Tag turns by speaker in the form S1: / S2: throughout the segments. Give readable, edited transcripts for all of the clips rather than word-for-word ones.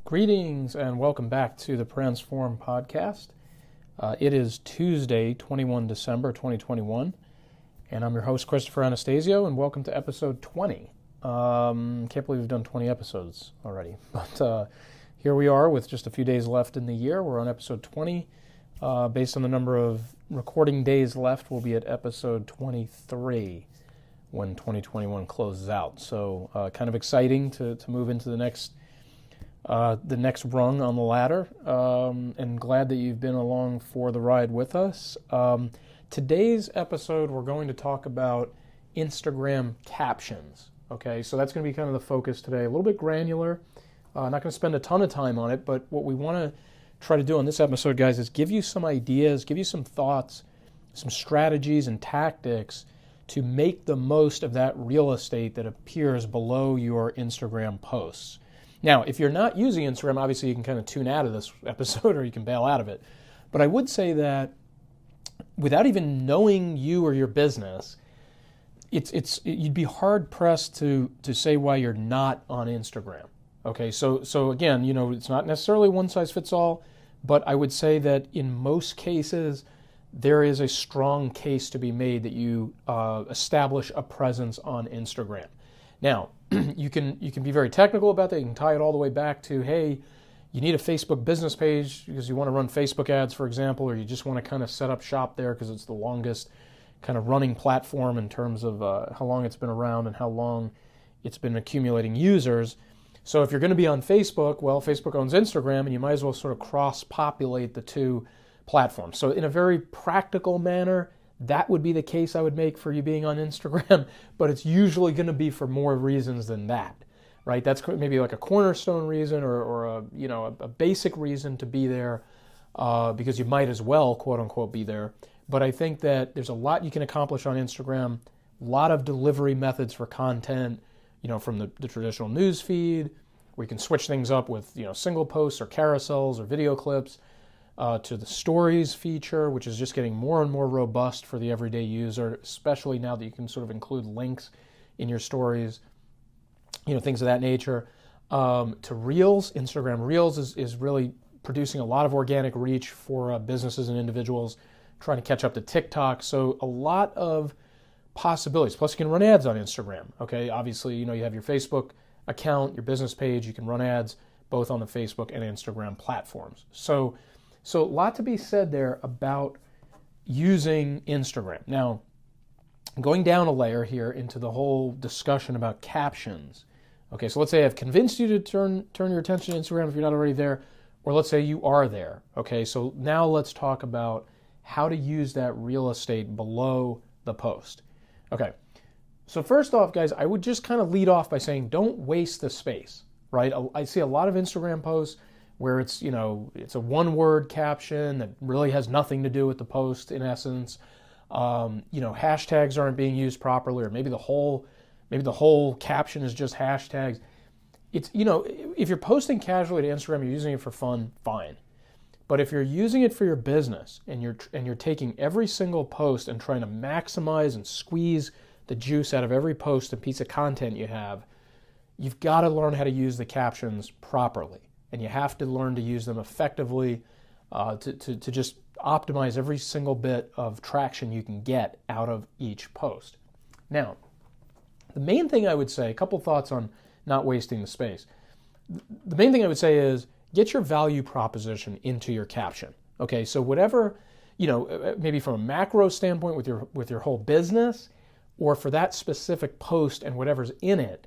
S1: Greetings and welcome back to the Transform podcast. It is Tuesday, 21 December 2021, and I'm your host, Christopher Anastasio, and welcome to episode 20. Can't believe we've done 20 episodes already, but here we are with just a few days left in the year. We're on episode 20. Based on the number of recording days left, we'll be at episode 23 when 2021 closes out. So kind of exciting to move into the next rung on the ladder, and glad that you've been along for the ride with us. Today's episode, we're going to talk about Instagram captions. Okay, so that's going to be kind of the focus today. A little bit granular. Not going to spend a ton of time on it, but what we want to try to do on this episode, guys, is give you some ideas, give you some thoughts, some strategies and tactics to make the most of that real estate that appears below your Instagram posts. Now, if you're not using Instagram, obviously you can kind of tune out of this episode or you can bail out of it. But I would say that without even knowing you or your business, you'd be hard pressed to say why you're not on Instagram. Okay, so again, it's not necessarily one size fits all, but I would say that in most cases, there is a strong case to be made that you establish a presence on Instagram. Now, you can be very technical about that. You can tie it all the way back to, hey, you need a Facebook business page because you want to run Facebook ads, for example, or you just want to kind of set up shop there because it's the longest kind of running platform in terms of how long it's been around and how long it's been accumulating users. So if you're going to be on Facebook, well, Facebook owns Instagram, and you might as well sort of cross-populate the two platforms. So in a very practical manner, that would be the case I would make for you being on Instagram, but it's usually going to be for more reasons than that, right? That's maybe like a cornerstone reason or a basic reason to be there because you might as well, quote unquote, be there. But I think that there's a lot you can accomplish on Instagram, a lot of delivery methods for content, from the traditional news feed, where you can switch things up with, single posts or carousels or video clips, to the stories feature, which is just getting more and more robust for the everyday user, especially now that you can sort of include links in your stories, things of that nature. To Reels, Instagram Reels is really producing a lot of organic reach for businesses and individuals trying to catch up to TikTok. So a lot of possibilities. Plus, you can run ads on Instagram. Okay, obviously, you have your Facebook account, your business page. You can run ads both on the Facebook and Instagram platforms. So a lot to be said there about using Instagram. Now, going down a layer here into the whole discussion about captions. Okay, so let's say I've convinced you to turn your attention to Instagram if you're not already there, or let's say you are there. Okay, so now let's talk about how to use that real estate below the post. Okay, so first off, guys, I would just kind of lead off by saying don't waste the space, right? I see a lot of Instagram posts where it's a one-word caption that really has nothing to do with the post in essence. Hashtags aren't being used properly, or maybe the whole caption is just hashtags. It's if you're posting casually to Instagram, you're using it for fun, fine. But if you're using it for your business and you're taking every single post and trying to maximize and squeeze the juice out of every post and piece of content you have, you've got to learn how to use the captions properly. And you have to learn to use them effectively to just optimize every single bit of traction you can get out of each post. Now, the main thing I would say, a couple thoughts on not wasting the space. The main thing I would say is get your value proposition into your caption. Okay, so whatever, maybe from a macro standpoint with your whole business, or for that specific post and whatever's in it,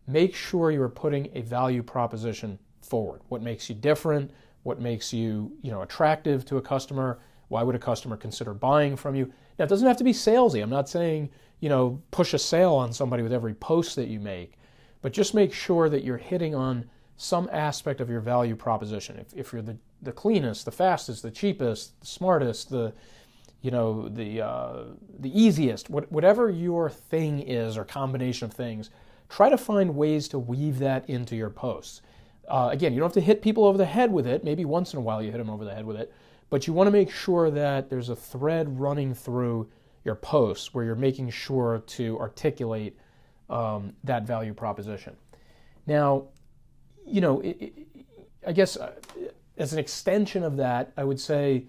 S1: make sure you are putting a value proposition forward. What makes you different? What makes you, attractive to a customer? Why would a customer consider buying from you? Now, it doesn't have to be salesy. I'm not saying, push a sale on somebody with every post that you make, but just make sure that you're hitting on some aspect of your value proposition. If you're the cleanest, the fastest, the cheapest, the smartest, the easiest, whatever your thing is or combination of things, try to find ways to weave that into your posts. Again, you don't have to hit people over the head with it. Maybe once in a while you hit them over the head with it. But you want to make sure that there's a thread running through your posts where you're making sure to articulate that value proposition. Now, I guess as an extension of that, I would say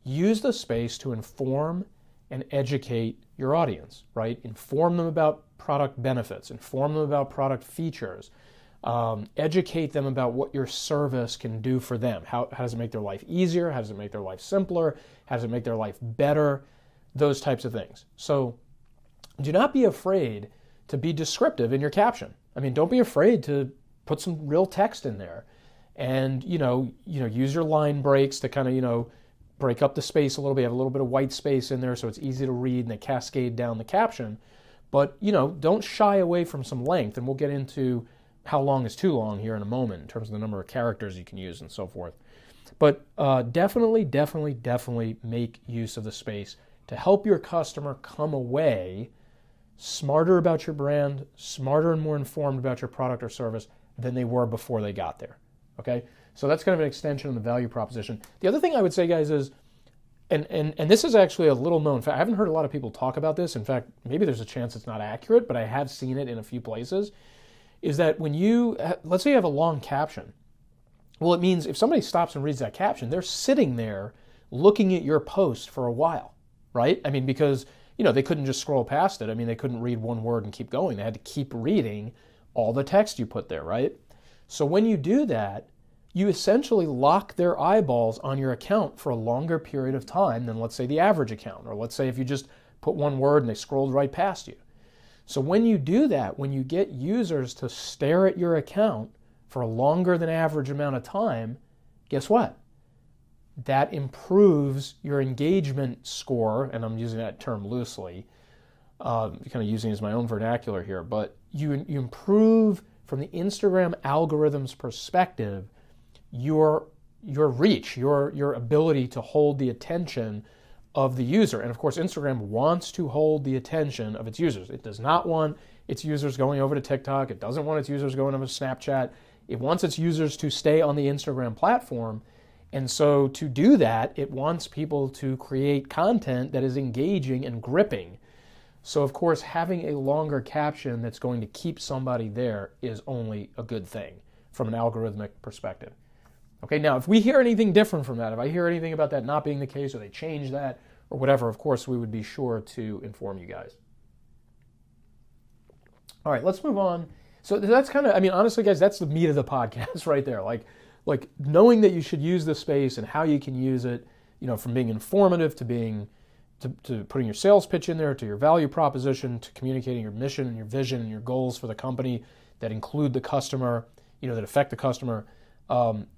S1: use the space to inform and educate your audience, right? Inform them about product benefits, inform them about product features, educate them about what your service can do for them. How does it make their life easier? How does it make their life simpler? How does it make their life better? Those types of things. So do not be afraid to be descriptive in your caption. I mean, don't be afraid to put some real text in there, and use your line breaks to kind of break up the space a little bit. Have a little bit of white space in there so it's easy to read, and they cascade down the caption. But don't shy away from some length, and we'll get into how long is too long here in a moment in terms of the number of characters you can use and so forth. But definitely make use of the space to help your customer come away smarter about your brand, smarter and more informed about your product or service than they were before they got there. Okay? So that's kind of an extension of the value proposition. The other thing I would say, guys, is, and this is actually a little known fact. I haven't heard a lot of people talk about this. In fact, maybe there's a chance it's not accurate, but I have seen it in a few places, is that when let's say you have a long caption, well, it means if somebody stops and reads that caption, they're sitting there looking at your post for a while, right? I mean, because they couldn't just scroll past it. I mean, they couldn't read one word and keep going. They had to keep reading all the text you put there, right? So when you do that, you essentially lock their eyeballs on your account for a longer period of time than, let's say, the average account, or let's say if you just put one word and they scrolled right past you. So when you do that, when you get users to stare at your account for a longer than average amount of time, guess what? That improves your engagement score, and I'm using that term loosely, kind of using it as my own vernacular here, but you improve from the Instagram algorithm's perspective your reach, your ability to hold the attention of the user. And of course, Instagram wants to hold the attention of its users. It does not want its users going over to TikTok. It doesn't want its users going over to Snapchat. It wants its users to stay on the Instagram platform. And so to do that, it wants people to create content that is engaging and gripping. So of course, having a longer caption that's going to keep somebody there is only a good thing from an algorithmic perspective. Okay, now if we hear anything different from that, if I hear anything about that not being the case, or they change that, or whatever, of course we would be sure to inform you guys. All right, let's move on. So that's kind of, I mean, honestly, guys, that's the meat of the podcast right there. Like knowing that you should use the space and how you can use it, from being informative to being, to putting your sales pitch in there, to your value proposition, to communicating your mission and your vision and your goals for the company that include the customer, that affect the customer.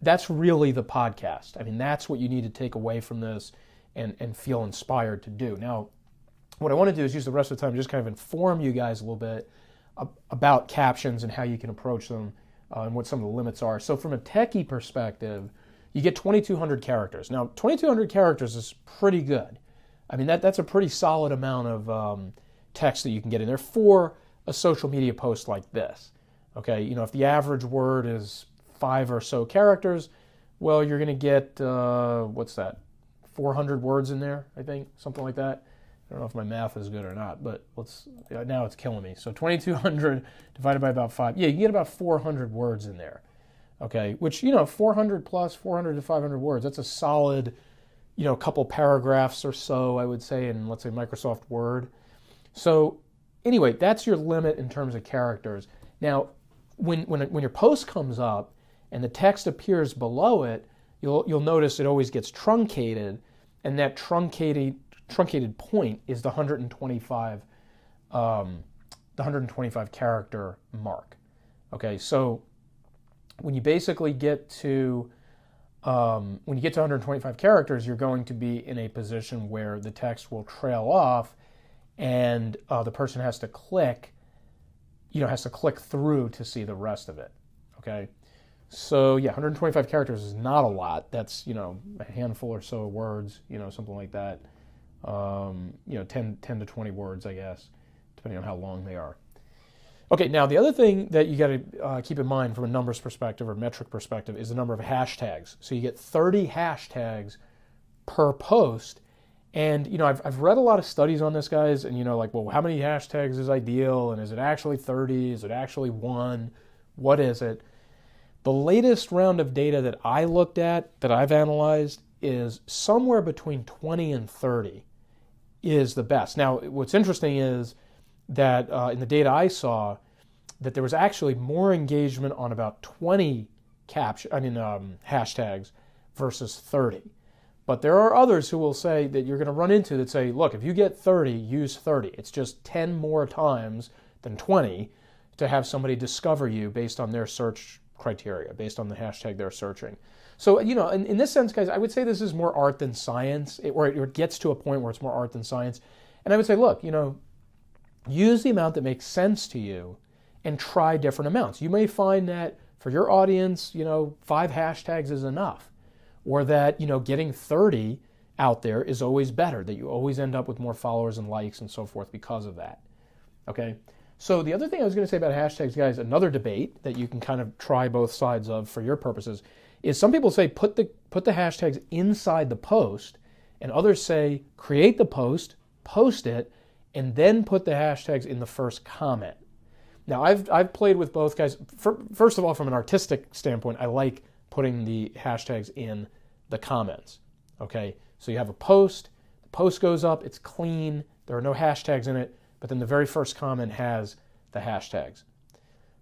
S1: That's really the podcast. I mean, that's what you need to take away from this and feel inspired to do. Now, what I want to do is use the rest of the time to just kind of inform you guys a little bit about captions and how you can approach them and what some of the limits are. So from a techie perspective, you get 2,200 characters. Now, 2,200 characters is pretty good. I mean, that's a pretty solid amount of text that you can get in there for a social media post like this. Okay, if the average word is 5 or so characters, well, you're going to get, 400 words in there, I think, something like that. I don't know if my math is good or not, but now it's killing me. So 2,200 divided by about 5. Yeah, you get about 400 words in there, okay? Which, 400 plus 400 to 500 words, that's a solid, a couple paragraphs or so, I would say, in, let's say, Microsoft Word. So anyway, that's your limit in terms of characters. Now, when your post comes up and the text appears below it, you'll notice it always gets truncated, and that truncated point is the 125 character mark. Okay, so when you basically get to 125 characters, you're going to be in a position where the text will trail off, and the person has to click through to see the rest of it. Okay. So yeah, 125 characters is not a lot. That's, a handful or so of words, something like that. 10 to 20 words, I guess, depending on how long they are. Okay, now the other thing that you got to keep in mind from a numbers perspective or metric perspective is the number of hashtags. So you get 30 hashtags per post. And, I've read a lot of studies on this, guys, and, well, how many hashtags is ideal? And is it actually 30? Is it actually 1? What is it? The latest round of data that I looked at, that I've analyzed, is somewhere between 20 and 30 is the best. Now, what's interesting is that in the data I saw, that there was actually more engagement on about 20 hashtags versus 30. But there are others who will say that you're going to run into that say, look, if you get 30, use 30. It's just 10 more times than 20 to have somebody discover you based on their search criteria, based on the hashtag they're searching. So, in this sense, guys, I would say this is more art than science, or it gets to a point where it's more art than science. And I would say, look, use the amount that makes sense to you and try different amounts. You may find that for your audience, 5 hashtags is enough, or that, getting 30 out there is always better, that you always end up with more followers and likes and so forth because of that. Okay? So the other thing I was going to say about hashtags, guys, another debate that you can kind of try both sides of for your purposes, is some people say put the hashtags inside the post, and others say create the post, post it, and then put the hashtags in the first comment. Now, I've played with both, guys. First of all, from an artistic standpoint, I like putting the hashtags in the comments. Okay, so you have a post, the post goes up, it's clean, there are no hashtags in it, but then the very first comment has the hashtags.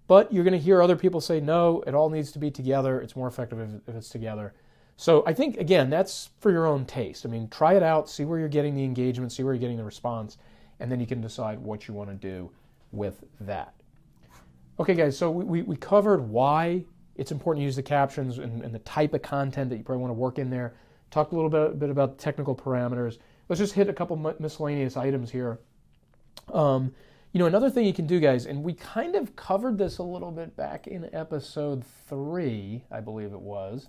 S1: But you're going to hear other people say, no, it all needs to be together. It's more effective if it's together. So I think, again, that's for your own taste. I mean, try it out, see where you're getting the engagement, see where you're getting the response, and then you can decide what you want to do with that. Okay, guys, so we covered why it's important to use the captions and the type of content that you probably want to work in there. Talked a little bit about technical parameters. Let's just hit a couple miscellaneous items here. Another thing you can do, guys, and we kind of covered this a little bit back in episode 3, I believe it was.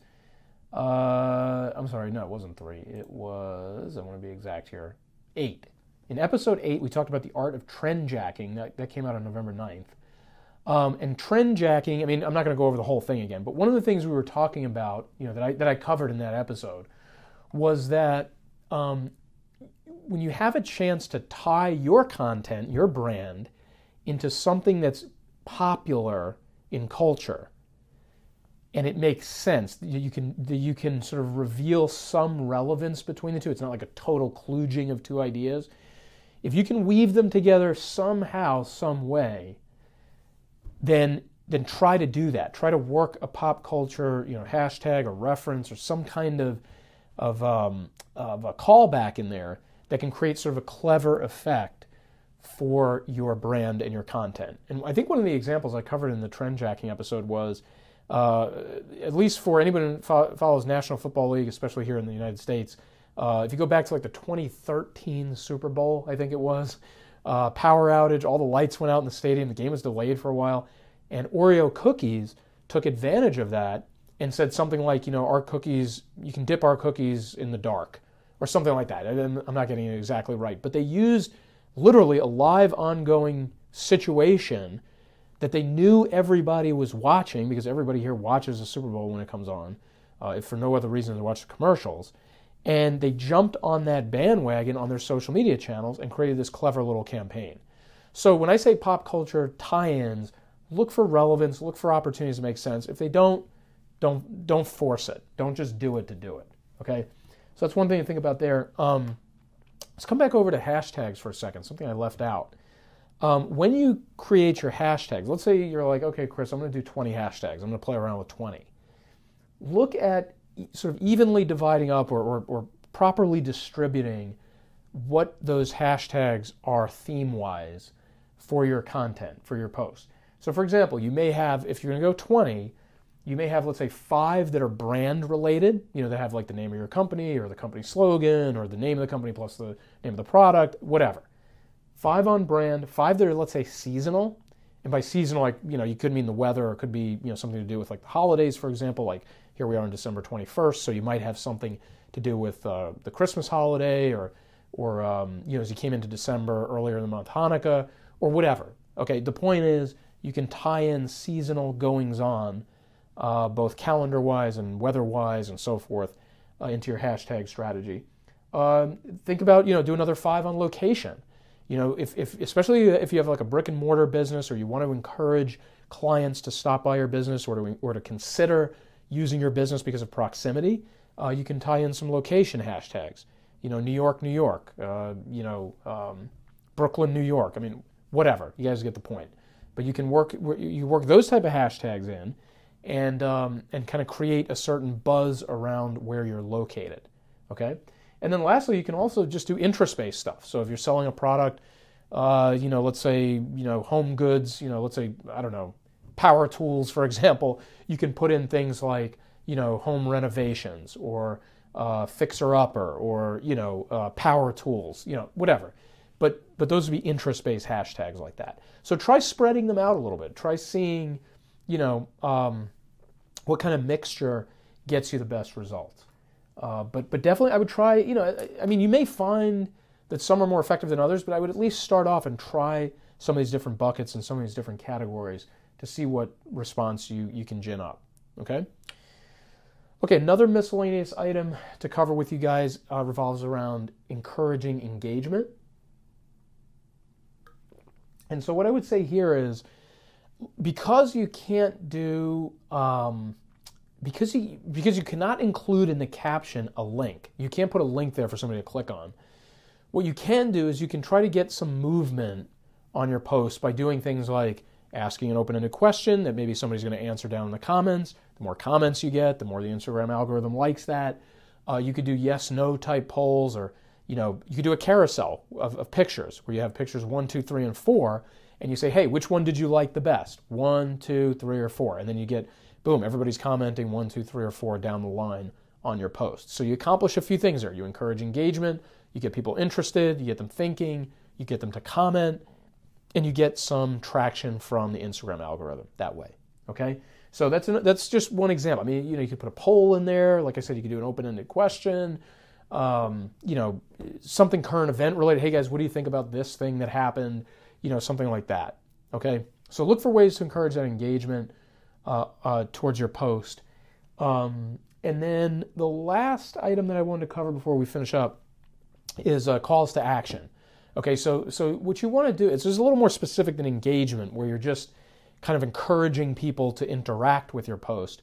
S1: I'm sorry, no, it wasn't 3. It was, I want to be exact here, 8. In episode 8, we talked about the art of trend jacking. That came out on November 9th. And trend jacking, I mean, I'm not going to go over the whole thing again, but one of the things we were talking about, that I covered in that episode, was that when you have a chance to tie your content, your brand, into something that's popular in culture, and it makes sense, you can sort of reveal some relevance between the two. It's not like a total kludging of two ideas. If you can weave them together somehow, some way, then try to do that. Try to work a pop culture, hashtag or reference or some kind of a callback in there that can create sort of a clever effect for your brand and your content. And I think one of the examples I covered in the trend jacking episode was, at least for anybody who follows National Football League, especially here in the United States, if you go back to like the 2013 Super Bowl, I think it was, power outage, all the lights went out in the stadium, the game was delayed for a while, and Oreo cookies took advantage of that and said something like, our cookies, you can dip our cookies in the dark, or something like that. I'm not getting it exactly right, but they used literally a live ongoing situation that they knew everybody was watching, because everybody here watches the Super Bowl when it comes on, if for no other reason than to watch the commercials. And they jumped on that bandwagon on their social media channels and created this clever little campaign. So when I say pop culture tie-ins, look for relevance, look for opportunities to make sense. If they don't force it. Don't just do it to do it. Okay? So that's one thing to think about there. Let's come back over to hashtags for a second, something I left out. When you create your hashtags, let's say you're like, okay, Chris, I'm going to do 20 hashtags. I'm going to play around with 20. Look at sort of evenly dividing up or properly distributing what those hashtags are theme-wise for your content, for your post. So for example, you may have, if you're going to go 20, you may have, let's say, 5 that are brand related, that have like the name of your company or the company slogan or the name of the company plus the name of the product, whatever. 5 on brand, 5 that are, let's say, seasonal. And by seasonal, like, you could mean the weather, or it could be, something to do with like the holidays, for example, like here we are on December 21st. So you might have something to do with the Christmas holiday or as you came into December earlier in the month, Hanukkah, or whatever. Okay, the point is you can tie in seasonal goings on, both calendar-wise and weather-wise and so forth, into your hashtag strategy. Think about, do another 5 on location. If especially if you have like a brick and mortar business, or you want to encourage clients to stop by your business, or to consider using your business because of proximity, you can tie in some location hashtags. New York, New York. Brooklyn, New York. I mean, whatever. You guys get the point. But you can work those type of hashtags in, and kind of create a certain buzz around where you're located. Okay. And then lastly, you can also just do interest-based stuff. So if you're selling a product, let's say, home goods, let's say, I don't know, power tools, for example, you can put in things like, home renovations, or fixer-upper, or, power tools, whatever. But those would be interest-based hashtags like that. So try spreading them out a little bit. Try seeing, what kind of mixture gets you the best results. But definitely I would try, you may find that some are more effective than others, but I would at least start off and try some of these different buckets and some of these different categories to see what response you can gin up, okay? Okay, another miscellaneous item to cover with you guys revolves around encouraging engagement. And so what I would say here is, because you can't do, because you cannot include in the caption a link, you can't put a link there for somebody to click on. What you can do is you can try to get some movement on your post by doing things like asking an open-ended question that maybe somebody's going to answer down in the comments. The more comments you get, the more the Instagram algorithm likes that. You could do yes/no type polls, or you could do a carousel of pictures where you have pictures 1, 2, 3, and 4, and you say, hey, which one did you like the best? 1, 2, 3, or 4, and then you get, boom, everybody's commenting 1, 2, 3, or 4 down the line on your post. So you accomplish a few things there. You encourage engagement, you get people interested, you get them thinking, you get them to comment, and you get some traction from the Instagram algorithm that way. Okay, so that's just one example. I mean, you could put a poll in there. Like I said, you could do an open-ended question. Something current event related. Hey guys, what do you think about this thing that happened? Something like that. Okay, so look for ways to encourage that engagement towards your post. And then the last item that I wanted to cover before we finish up is calls to action. Okay, so what you want to do is, there's a little more specific than engagement, where you're just kind of encouraging people to interact with your post.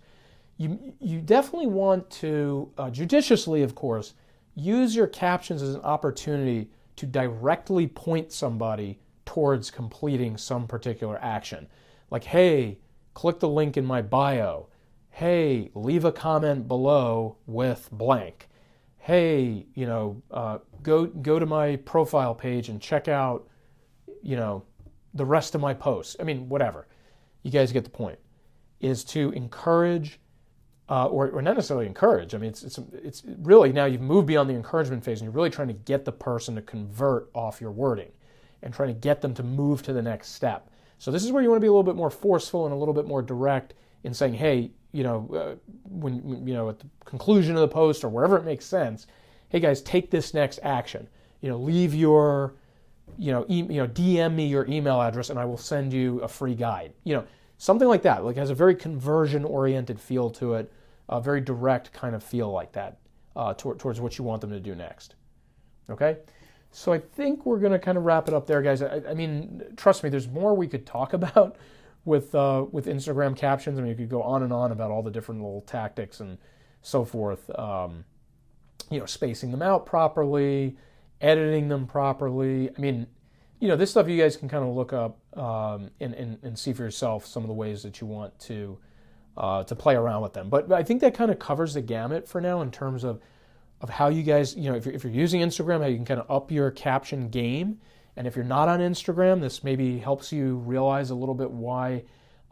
S1: You definitely want to, judiciously of course, use your captions as an opportunity to directly point somebody towards completing some particular action. Like, hey, click the link in my bio. Hey, leave a comment below with blank. Hey, go to my profile page and check out, the rest of my posts. I mean, whatever. You guys get the point. Is to encourage, or not necessarily encourage. I mean, it's really, now you've moved beyond the encouragement phase, and you're really trying to get the person to convert off your wording and trying to get them to move to the next step. So this is where you want to be a little bit more forceful and a little bit more direct in saying, hey, when at the conclusion of the post or wherever it makes sense, hey guys, take this next action. Leave your, DM me your email address and I will send you a free guide. Something like that. Like, has a very conversion-oriented feel to it, a very direct kind of feel like that towards what you want them to do next. Okay. So I think we're going to kind of wrap it up there, guys. I mean, trust me, there's more we could talk about with Instagram captions. I mean, you could go on and on about all the different little tactics and so forth. Spacing them out properly, editing them properly. I mean, this stuff you guys can kind of look up and see for yourself some of the ways that you want to play around with them. But I think that kind of covers the gamut for now in terms of how you guys, if you're using Instagram, how you can kind of up your caption game. And if you're not on Instagram, this maybe helps you realize a little bit why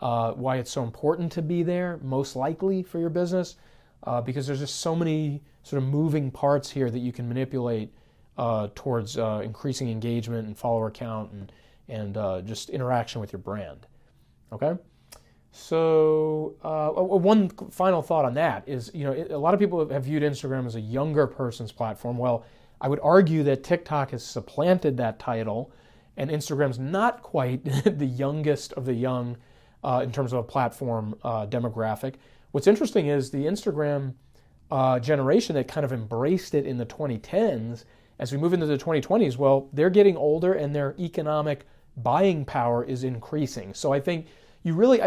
S1: it's so important to be there, most likely for your business, because there's just so many sort of moving parts here that you can manipulate towards increasing engagement and follower count and just interaction with your brand. Okay? So one final thought on that is, a lot of people have viewed Instagram as a younger person's platform. Well, I would argue that TikTok has supplanted that title, and Instagram's not quite the youngest of the young in terms of a platform demographic. What's interesting is the Instagram generation that kind of embraced it in the 2010s as we move into the 2020s, well, they're getting older and their economic buying power is increasing. So I think you really,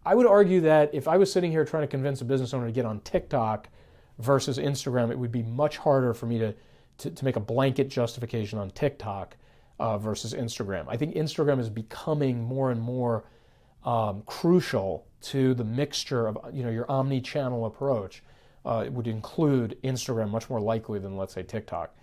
S1: I would argue that if I was sitting here trying to convince a business owner to get on TikTok versus Instagram, it would be much harder for me to make a blanket justification on TikTok versus Instagram. I think Instagram is becoming more and more crucial to the mixture of your omni-channel approach. It would include Instagram much more likely than, let's say, TikTok.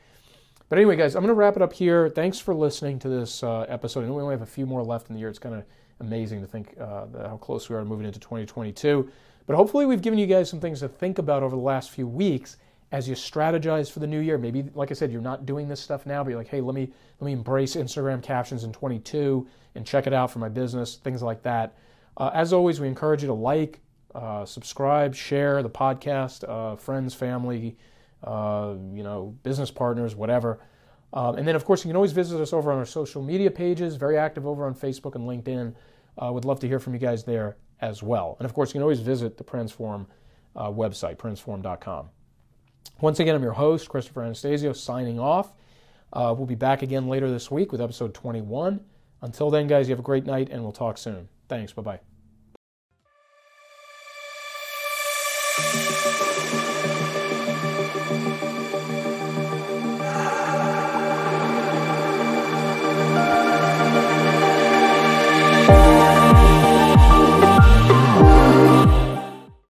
S1: But anyway, guys, I'm going to wrap it up here. Thanks for listening to this episode. I know we only have a few more left in the year. It's kind of amazing to think how close we are moving into 2022. But hopefully we've given you guys some things to think about over the last few weeks as you strategize for the new year. Maybe, like I said, you're not doing this stuff now, but you're like, hey, let me embrace Instagram captions in 22 and check it out for my business, things like that. As always, we encourage you to like, subscribe, share the podcast, friends, family, business partners, whatever. And then, of course, you can always visit us over on our social media pages, very active over on Facebook and LinkedIn. Would love to hear from you guys there as well. And, of course, you can always visit the Transform website, transform.com. Once again, I'm your host, Christopher Anastasio, signing off. We'll be back again later this week with episode 21. Until then, guys, you have a great night, and we'll talk soon. Thanks. Bye-bye.